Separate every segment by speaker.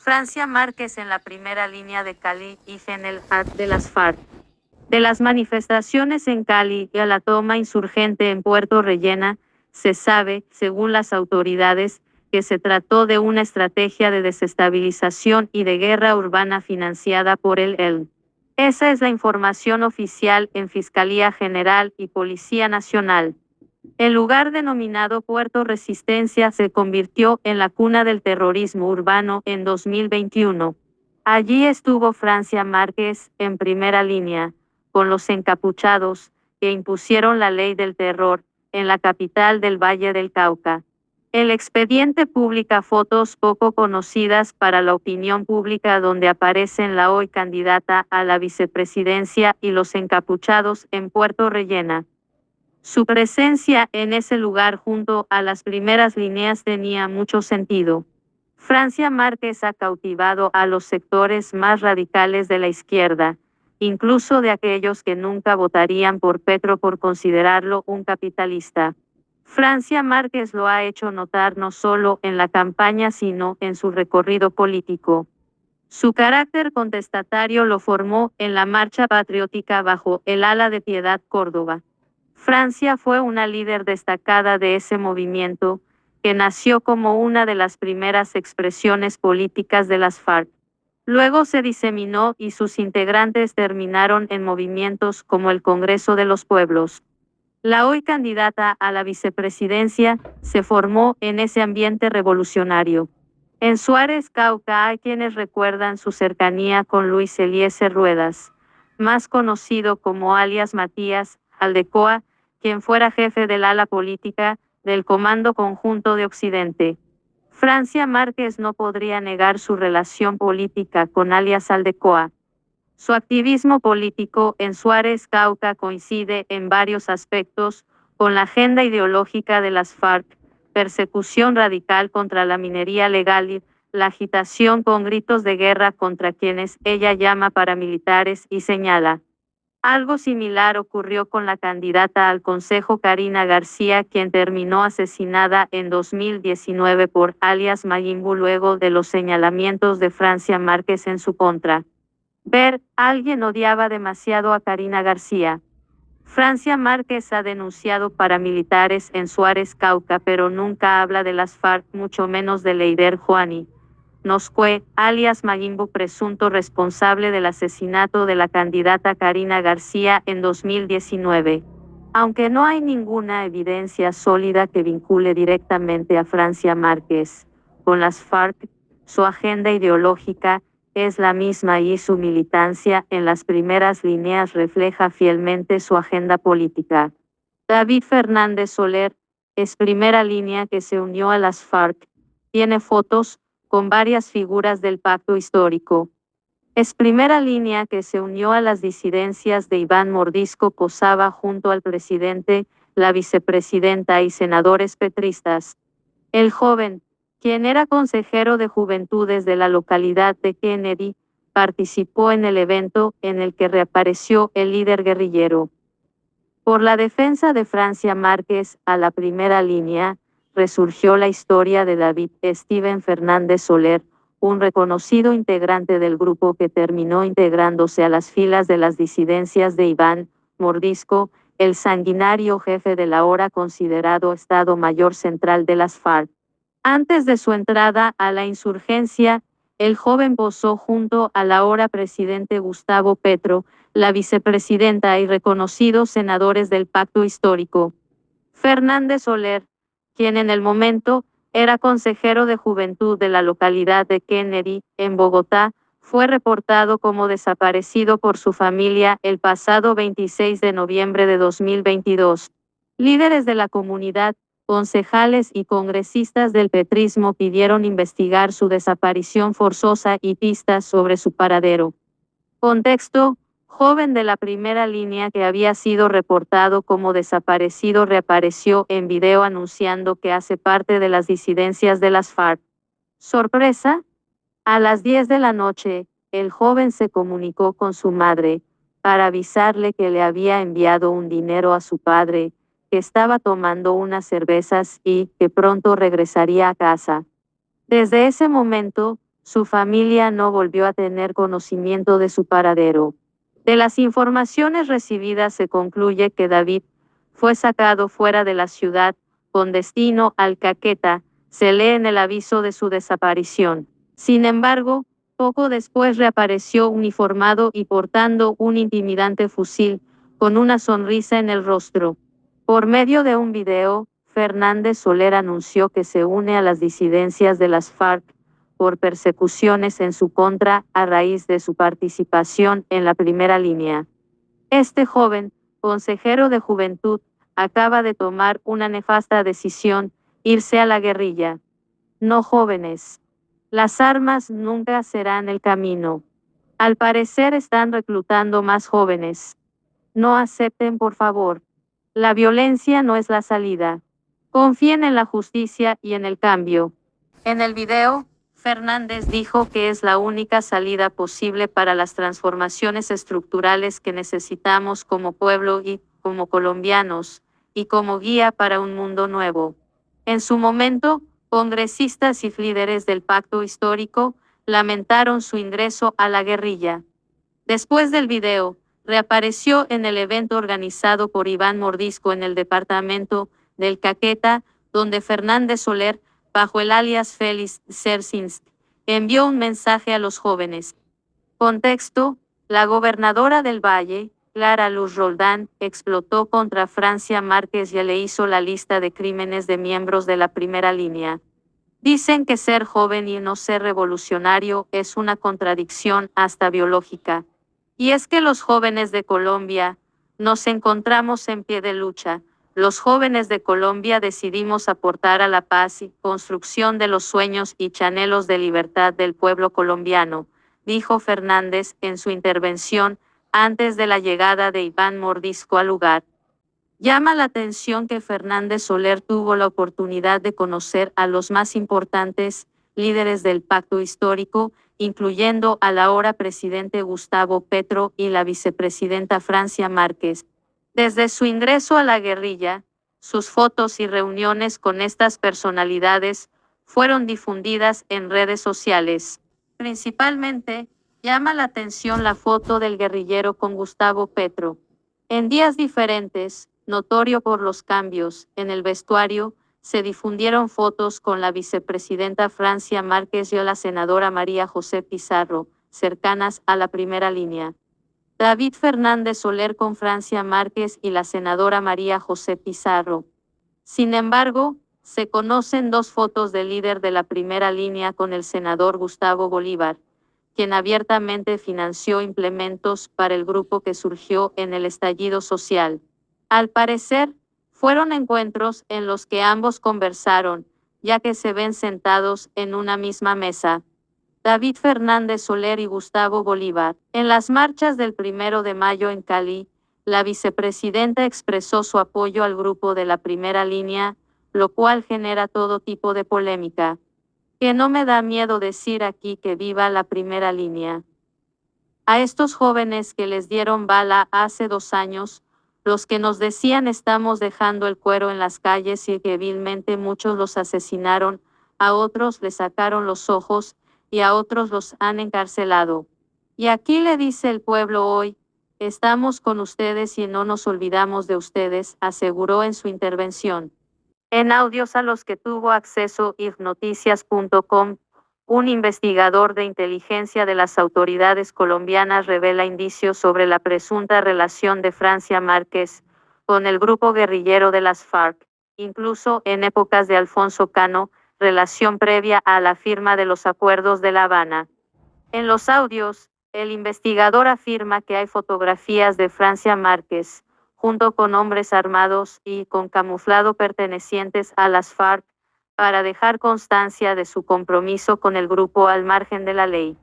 Speaker 1: Francia Márquez en la primera línea de Cali y en el AT de las FARC. De las manifestaciones en Cali y a la toma insurgente en Puerto Rellena, se sabe, según las autoridades, que se trató de una estrategia de desestabilización y de guerra urbana financiada por el ELN. Esa es la información oficial en Fiscalía General y Policía Nacional. El lugar denominado Puerto Resistencia se convirtió en la cuna del terrorismo urbano en 2021. Allí estuvo Francia Márquez, en primera línea, con los encapuchados, que impusieron la ley del terror, en la capital del Valle del Cauca. El expediente publica fotos poco conocidas para la opinión pública donde aparecen la hoy candidata a la vicepresidencia y los encapuchados en Puerto Rellena. Su presencia en ese lugar junto a las primeras líneas tenía mucho sentido. Francia Márquez ha cautivado a los sectores más radicales de la izquierda, incluso de aquellos que nunca votarían por Petro por considerarlo un capitalista. Francia Márquez lo ha hecho notar no solo en la campaña sino en su recorrido político. Su carácter contestatario lo formó en la marcha patriótica bajo el ala de Piedad Córdoba. Francia fue una líder destacada de ese movimiento, que nació como una de las primeras expresiones políticas de las FARC. Luego se diseminó y sus integrantes terminaron en movimientos como el Congreso de los Pueblos. La hoy candidata a la vicepresidencia se formó en ese ambiente revolucionario. En Suárez, Cauca, hay quienes recuerdan su cercanía con Luis Eliezer Ruedas, más conocido como alias Matías Aldecoa, quien fuera jefe del ala política del Comando Conjunto de Occidente. Francia Márquez no podría negar su relación política con alias Aldecoa. Su activismo político en Suárez, Cauca coincide en varios aspectos con la agenda ideológica de las FARC, persecución radical contra la minería legal y la agitación con gritos de guerra contra quienes ella llama paramilitares y señala. Algo similar ocurrió con la candidata al Consejo Karina García, quien terminó asesinada en 2019 por alias Mayimbu luego de los señalamientos de Francia Márquez en su contra. Alguien odiaba demasiado a Karina García. Francia Márquez ha denunciado paramilitares en Suárez, Cauca, pero nunca habla de las FARC, mucho menos de Leider Juani Noscue, alias Mayimbu, presunto responsable del asesinato de la candidata Karina García en 2019. Aunque no hay ninguna evidencia sólida que vincule directamente a Francia Márquez con las FARC, su agenda ideológica es la misma y su militancia en las primeras líneas refleja fielmente su agenda política. David Fernández Soler es primera línea que se unió a las FARC. Tiene fotos con varias figuras del pacto histórico. Es primera línea que se unió a las disidencias de Iván Mordisco Posaba junto al presidente, la vicepresidenta y senadores petristas. El joven, quien era consejero de juventudes de la localidad de Kennedy, participó en el evento en el que reapareció el líder guerrillero. Por la defensa de Francia Márquez a la primera línea, resurgió la historia de David Steven Fernández Soler, un reconocido integrante del grupo que terminó integrándose a las filas de las disidencias de Iván Mordisco, el sanguinario jefe del ahora considerado Estado Mayor Central de las FARC. Antes de su entrada a la insurgencia, el joven posó junto al ahora presidente Gustavo Petro, la vicepresidenta y reconocidos senadores del pacto histórico. Fernández Soler, quien en el momento era consejero de juventud de la localidad de Kennedy, en Bogotá, fue reportado como desaparecido por su familia el pasado 26 de noviembre de 2022. Líderes de la comunidad, concejales y congresistas del petrismo pidieron investigar su desaparición forzosa y pistas sobre su paradero. Contexto: joven de la primera línea que había sido reportado como desaparecido reapareció en video anunciando que hace parte de las disidencias de las FARC. ¿Sorpresa? A las 10 de la noche, el joven se comunicó con su madre para avisarle que le había enviado un dinero a su padre, que estaba tomando unas cervezas y que pronto regresaría a casa. Desde ese momento, Su familia no volvió a tener conocimiento de su paradero. De las informaciones recibidas se concluye que David fue sacado fuera de la ciudad con destino al Caquetá, se lee en el aviso de su desaparición. Sin embargo, poco después reapareció uniformado y portando un intimidante fusil, con una sonrisa en el rostro. Por medio de un video, Fernández Soler anunció que se une a las disidencias de las FARC por persecuciones en su contra a raíz de su participación en la primera línea. Este joven, consejero de juventud, acaba de tomar una nefasta decisión, irse a la guerrilla. No, jóvenes. Las armas nunca serán el camino. Al parecer están reclutando más jóvenes. No acepten, por favor. La violencia no es la salida. Confíen en la justicia y en el cambio. En el video, Fernández dijo que es la única salida posible para las transformaciones estructurales que necesitamos como pueblo y como colombianos, y como guía para un mundo nuevo. En su momento, congresistas y líderes del pacto histórico lamentaron su ingreso a la guerrilla. Después del video, reapareció en el evento organizado por Iván Mordisco en el departamento del Caquetá, donde Fernández Soler, bajo el alias Félix Cercins, envió un mensaje a los jóvenes. Contexto: la gobernadora del Valle, Clara Luz Roldán, explotó contra Francia Márquez y le hizo la lista de crímenes de miembros de la primera línea. Dicen que ser joven y no ser revolucionario es una contradicción hasta biológica. Y es que los jóvenes de Colombia nos encontramos en pie de lucha. Los jóvenes de Colombia decidimos aportar a la paz y construcción de los sueños y anhelos de libertad del pueblo colombiano, dijo Fernández en su intervención antes de la llegada de Iván Mordisco al lugar. Llama la atención que Fernández Soler tuvo la oportunidad de conocer a los más importantes líderes del pacto histórico, incluyendo al ahora presidente Gustavo Petro y la vicepresidenta Francia Márquez. Desde su ingreso a la guerrilla, sus fotos y reuniones con estas personalidades fueron difundidas en redes sociales. Principalmente, llama la atención la foto del guerrillero con Gustavo Petro. En días diferentes, notorio por los cambios en el vestuario, se difundieron fotos con la vicepresidenta Francia Márquez y la senadora María José Pizarro, cercanas a la primera línea. David Fernández Soler con Francia Márquez y la senadora María José Pizarro. Sin embargo, se conocen dos fotos del líder de la primera línea con el senador Gustavo Bolívar, quien abiertamente financió implementos para el grupo que surgió en el estallido social. Al parecer, fueron encuentros en los que ambos conversaron, ya que se ven sentados en una misma mesa. David Fernández Soler y Gustavo Bolívar. En las marchas del 1 de mayo en Cali, la vicepresidenta expresó su apoyo al grupo de la primera línea, lo cual genera todo tipo de polémica. Que no me da miedo decir aquí que viva la primera línea. A estos jóvenes que les dieron bala hace 2 años, los que nos decían estamos dejando el cuero en las calles y que vilmente muchos los asesinaron, a otros les sacaron los ojos y a otros los han encarcelado. Y aquí le dice el pueblo hoy, estamos con ustedes y no nos olvidamos de ustedes, aseguró en su intervención. En audios a los que tuvo acceso ifnoticias.com, un investigador de inteligencia de las autoridades colombianas revela indicios sobre la presunta relación de Francia Márquez con el grupo guerrillero de las FARC, incluso en épocas de Alfonso Cano, relación previa a la firma de los acuerdos de La Habana. En los audios, el investigador afirma que hay fotografías de Francia Márquez, junto con hombres armados y con camuflado pertenecientes a las FARC, para dejar constancia de su compromiso con el grupo al margen de la ley.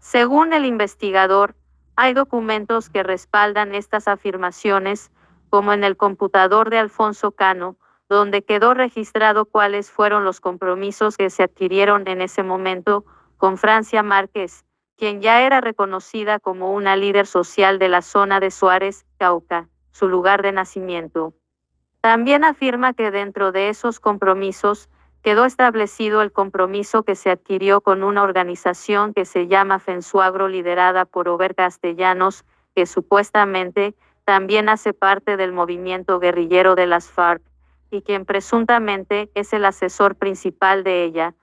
Speaker 1: Según el investigador, hay documentos que respaldan estas afirmaciones, como en el computador de Alfonso Cano, donde quedó registrado cuáles fueron los compromisos que se adquirieron en ese momento con Francia Márquez, quien ya era reconocida como una líder social de la zona de Suárez, Cauca, su lugar de nacimiento. También afirma que dentro de esos compromisos quedó establecido el compromiso que se adquirió con una organización que se llama FENSUAGRO, liderada por Ober Castellanos, que supuestamente también hace parte del movimiento guerrillero de las FARC, y quien presuntamente es el asesor principal de ella,